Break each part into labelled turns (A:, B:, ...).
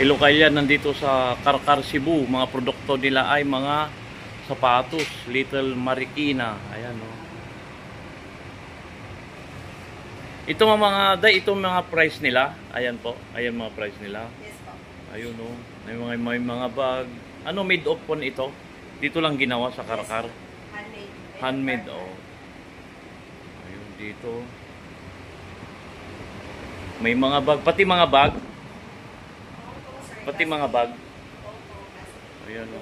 A: Ilocalian nandito sa Karkar, Cebu. Mga produkto nila ay mga sapatos, Little Marikina. Ayan o. Ito mga day, ito mga price nila. Ayan po, ayan mga price nila.
B: Yes po.
A: Ayun o, may mga bag. Ano made of po ito? Dito lang ginawa sa Karkar.
B: Handmade.
A: Handmade o. Ayun dito. May mga bag, pati mga bag. Pati mga bag. Ayan o.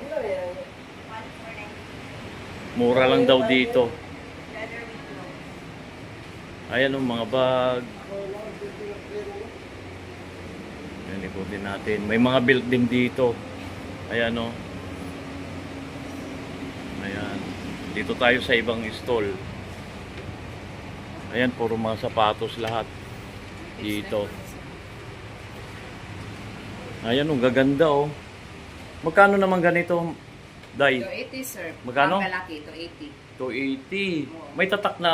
A: Mura lang daw dito. Ayan o mga bag. Ayan, ikutin natin. May mga built din dito. Ayan o. Ayan. Dito tayo sa ibang stall. Ayan, puro mga sapatos lahat. Dito. Ayan o, gaganda o. Magkano naman ganito, Day?
B: 280 sir.
A: Magkano?
B: Ang lalaki, 280.
A: 280. May tatak na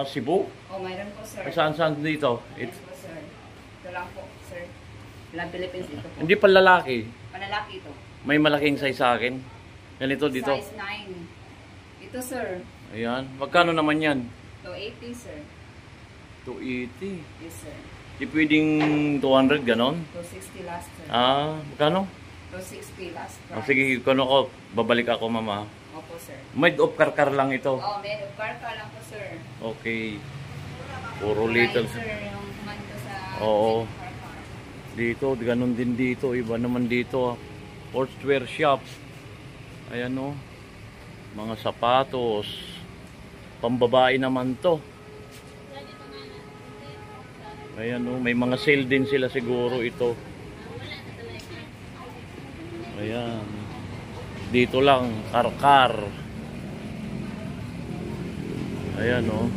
A: Cebu?
B: Oh, mayroon po sir.
A: Saan dito?
B: Yes po sir. Ito lang po sir. Ilang Philippines dito po.
A: Hindi pa lalaki.
B: Panlalaki ito.
A: May malaking size sa akin. Ganito dito.
B: Size 9. Ito sir.
A: Ayan. Magkano naman yan?
B: 280 sir.
A: 280.
B: Yes sir.
A: Di pwedeng 200 ganon?
B: 260 last sir.
A: Magkano?
B: 260 last price.
A: Sige, kano ko. Babalik ako mama.
B: Opo sir.
A: Made of Karkar lang ito.
B: Oh, made of Karkar lang po sir.
A: Okay. Puro little.
B: Sir, yung kumando sa
A: Oo.
B: Karkar.
A: Dito, ganun din dito. Iba naman dito. Sportswear shop. Ayan o. Mga sapatos. Pambabae naman to. Ayan o. May mga sale din sila siguro ito. Ayan. Dito lang. Karkar. Ayan o.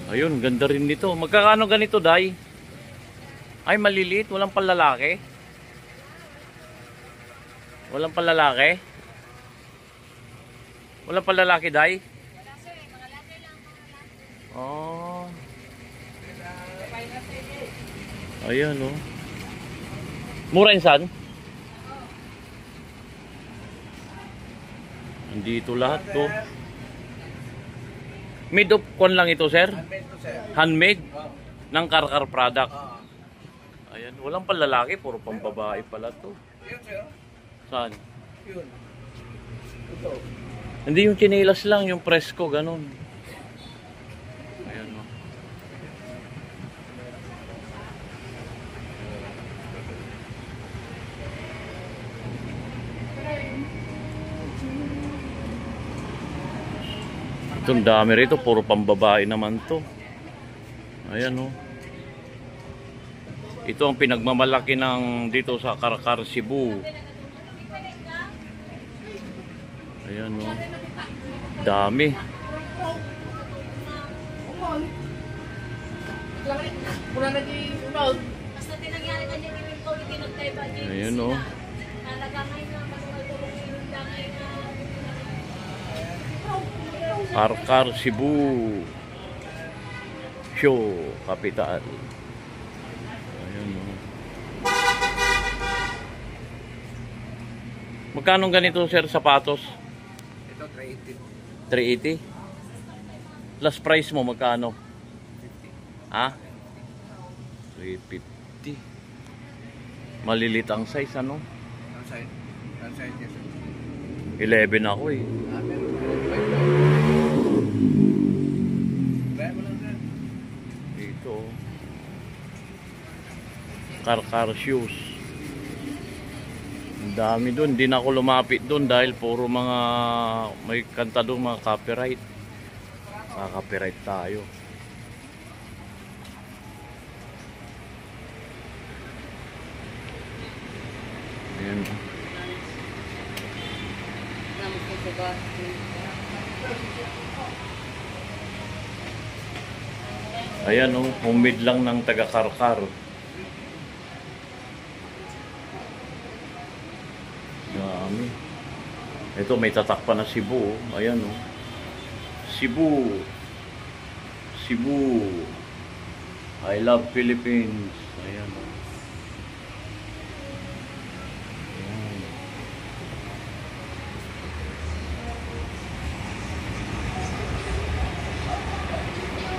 A: Ayun, ganda rin nito. Magkakano ganito, Day? Ay, maliliit. Walang panlalaki. Walang panlalaki. Walang panlalaki, Day?
B: Wala sir, mga latte lang.
A: Oh. Ayan, oh. Mura insan? Andito lahat, to. Made of kon lang ito, sir?
C: Handmade to, sir.
A: Handmade? Ng Karkar product. Ayan, walang panlalaki. Puro pambabae pala to.
C: Yun, sir.
A: Saan?
C: Yun. Ito.
A: Hindi yung chinelas lang, yung presko, ganun. Ayan o. Itong dami rito, puro pambabae naman to. Ayan o. Ito ang pinagmamalaki ng dito sa Karkar, Cebu. Ayan o. Dami. Ayan o. Karkar, Cebu. Show, kapital. Ayan o. Magkano ganito, sir, sapatos?
C: Ito, 380.
A: 380? Last price mo magkano?
C: 50.
A: Ha? 350. Malilit ang size, ano?
C: Ang side. Ang side niya, sir.
A: 11 ako eh.
C: Meron. Kaya mo lang, sir.
A: Dito. Karkar shoes. Ang dami dun. Hindi na ako lumapit dun dahil puro mga may kanta dun, mga copyright. Copyright tayo. Ayan. Ayan o, homemade lang ng taga-Karkar. Dami. Ito may tatak pa na Cebu. Ayan o. Cebu. Cebu. I love Philippines. Ayan o.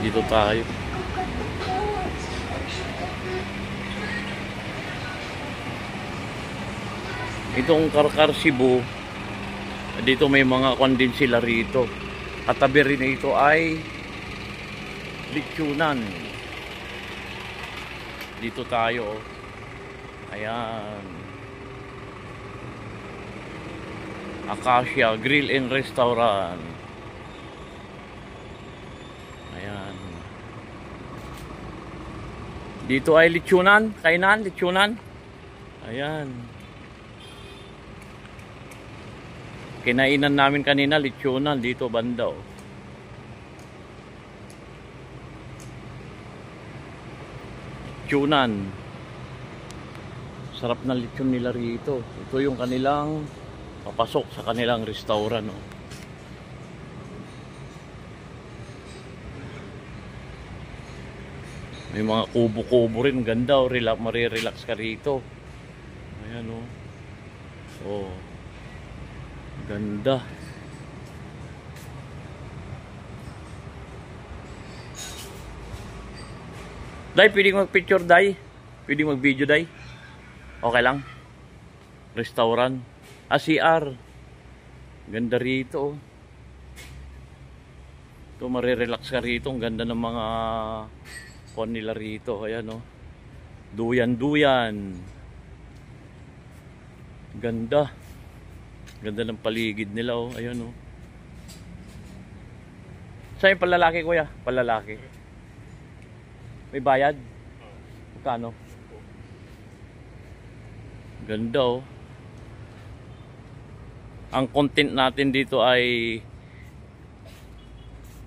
A: Dito tayo. Itong Karkar Cebu, dito may mga kwan din sila rito. Katabi rin ito ay Lechonan. Dito tayo. Ayan. Acacia Grill and Restaurant. Ayan. Dito ay Lechonan, kainan, Lechonan. Ayan. Kinainan namin kanina Lechonan dito banda. Oh. Lechonan. Sarap na lechon nila rito. Ito yung kanilang papasok sa kanilang restaurant. Oh. May mga kubo-kubo rin. Ganda. Oh. Marirelax ka rito. Ayan o. Oh. Ganda. Day, pwedeng mag-picture, Day? Pwedeng mag-video, Day? Okay lang? Restaurant. CR. Ganda rito. Ito, marirelax ka rito. Ang ganda ng mga kon nila rito. Ayan, oh. Duyan-duyan. Ganda. Ganda ng paligid nila, oh. Ayan, oh. Saan yung palalaki, kuya? Palalaki. May bayad? Magkano? Ganda, oh. Ang content natin dito ay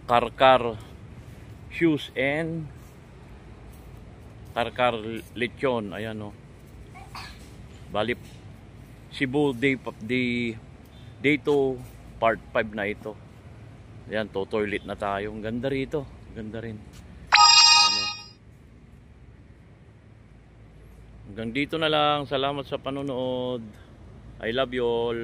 A: Karkar Shoes and Karkar Lechon. Ayan, oh. Bali Cebu Day 2 part 5 na ito. Ayan, to toilet na tayo. Ang ganda rito. Ganda rin. Ano. Hanggang dito na lang. Salamat sa panonood. I love you all.